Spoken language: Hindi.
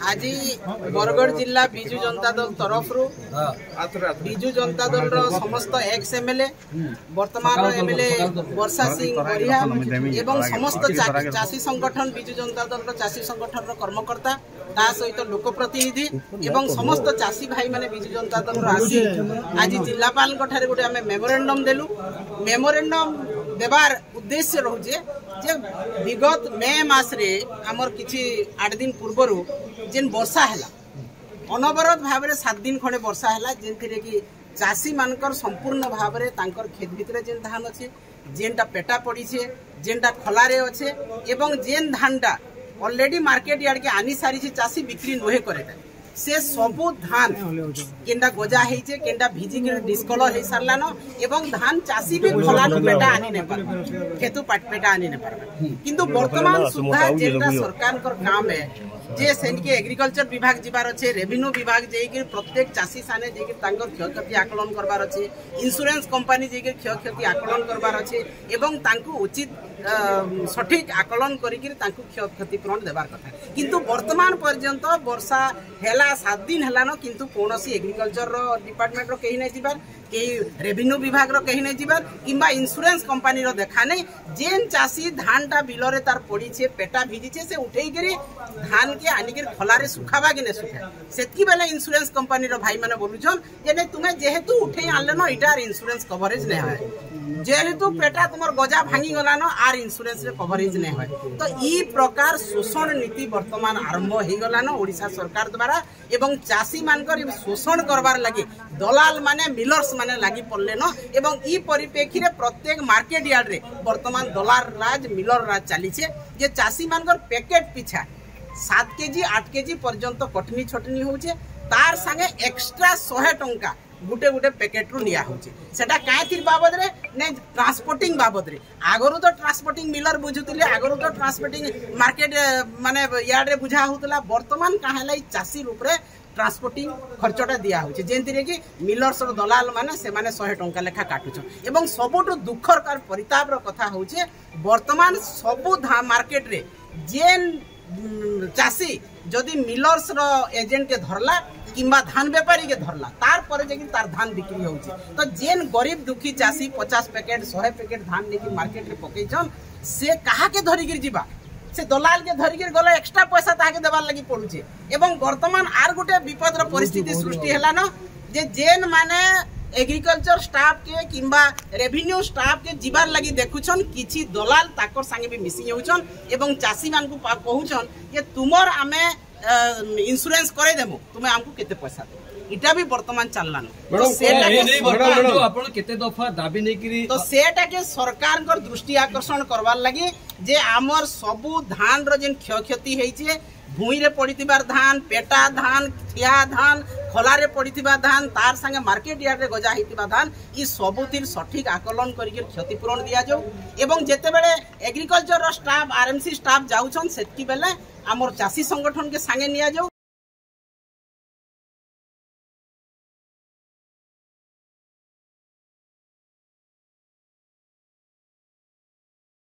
आज बरगढ़ जिला बिजु जनता दल तरफ बिजु जनता दल समस्त एक्स एमएलए वर्तमान एमएलए वर्षा सिंह बरिहा एवं समस्त चाषी संगठन बिजु जनता दल चाषी संगठन कर्मकर्ता ता सहित लोकप्रतिनिधि एवं समस्त चाषी भाई माने बिजु जनता दल आसी आज जिलापाल गोटे आम मेमोरेंडम देलु। मेमोरेंडम देवार उद्देश्य रोचे जे विगत मे मास रे आमर किछि 8 दिन पूर्वर जेन वर्षा है अनवरत भाव में 7 दिन खंडे वर्षा है जेनथिरे कि चाषी मानकर संपूर्ण भाव में तांकर खेत भितर जेन धान अच्छे जेनटा पेटा पड़ी छे जेनटा खलारे अच्छे एवं जेन धानटा ऑलरेडी मार्केट यार्ड के आनी सारी चाषी बिक्री नुहे करे से सबु धान केंडा गजा हेचे केंडा भिजी के डिस्कलर हे सारलानो एवं धान चाषी भी खलानु पेटा आनी ने पर खेतु पेटा आनी ने पर किंतु वर्तमान सुधा जेटा सरकार कर काम है जे सेन के एग्रीकल्चर विभाग जीवार अच्छे रेवेन्यू विभाग जेकी प्रत्येक चाषी साने जेकी तांकर क्षयक्षति आकलन करबार अच्छे इंश्योरेंस कंपनी जेकी क्षयक्षति आकलन करबार अच्छे एवं तांको उचित सठिक आकलन करिक तांको क्षतिपूरण देबार कथा किंतु वर्तमान पर्यंत वर्षा हेला 7 दिन हेलानो किंतु कोनोसी एग्रीकल्चर रो डिपार्टमेंट रो केही नै जिबार केही रेवेन्यू विभाग रो केही नै जिबार किंबा इंश्योरेंस कंपनी रो देखा नै जेन चाषी धानटा बिलरे तार पड़ी छे पेटा भिजी छे से उठेई करी धान के आनी के खलारे सुखाबा के नै सुखा सेतकी बेले इंश्योरेंस कंपनी रो भाई माने बोलुछन जे नै तुमे जेहेतु उठेई आनले न इटार इंश्योरेंस कवरेज नै है जेहेतु पेटा तुमर गजा भांगी गलानो आर इंश्योरेंस रे कवरेज नै होय तो ई प्रकार शोषण नीति वर्तमान आरंभ हो गलानो ओडिशा सरकार द्वारा एवं चाषी मानकर शोषण करबार लागि दलाल माने मिलर्स माने लागि पड़ले न एवं ई परिप्रेक्षी रे प्रत्येक मार्केट यार्ड रे वर्तमान दलाल राज मिलर राज चली छे जे चाषी मानकर पैकेट पिछा 7 केजी 8 केजी पर्यंत कटनी छटनी होचे तार संगे एक्स्ट्रा 100 टंका गुटे गुटे पैकेट रु निया होचे सेटा काहे थिर बाबद रे ने ट्रांसपोर्टिंग बाबद रे आगरु तो ट्रांसपोर्टिंग मिलर बुझुतिले आगरु तो ट्रांसपोर्टिंग मार्केट माने यार्ड रे बुझा होतला वर्तमान काहेला चाषी रूप रे ट्रांसपोर्टिंग खर्चटा दिया होचे जेंतिरे कि मिलर्स रो दलाल माने से माने 100 टंका लेखा काटुछन एवं सबोटो दुखर कार परिताप रो कथा होचे वर्तमान सबु मार्केट रे जेन चाषी जदि मिलर्स रो एजेंट के धरला किंबा धान व्यापारी के धरला तार पर जे तार धान बिक्री होउची तो जेन गरीब दुखी चाषी 50 पैकेट 100 पैकेट धान लेके मार्केट रे पकेइछन से कहा के धरि गिर जीवा से दलाल के धरि गिर गले एक्स्ट्रा पैसा ताके देबार लागि पडुचे एवं वर्तमान आर गुटे विपद रो परिस्थिति सृष्टि हैला न जे जेन माने एग्रीकल्चर स्टाफ के किंबा रेवेन्यू स्टाफ के जीवार लगी देखुछन किछि दलाल ताकर संगे भी मिसी होउछन एवं चाषी मान को कहउछन जे तुमर आमे इंश्योरेंस करे देमु तुमे हमको केते पैसा दे इटा भी वर्तमान चललान तो सेटा के आपण केते दफा दाबी नै करी तो सेटा के सरकार कर दृष्टि आकर्षण करवार लागि जे हमर सबु धान रो जेन क्षयक्षति हेइछे भूई रे पड़ीथिबार धान पेटा धान खिया धान खलारे पड़ीथिबा धान तार संगे मार्केट यार्ड रे गजा हेतिबा धान ई सबुतिर सठिक आकलन करिके क्षतिपूरण दिया जाऊ एवं जेते बेले एग्रीकल्चर रो स्टाफ आरएमसी स्टाफ जाउछन सेतकी बेले हमर चाषी संगठन के संगे निया जाऊ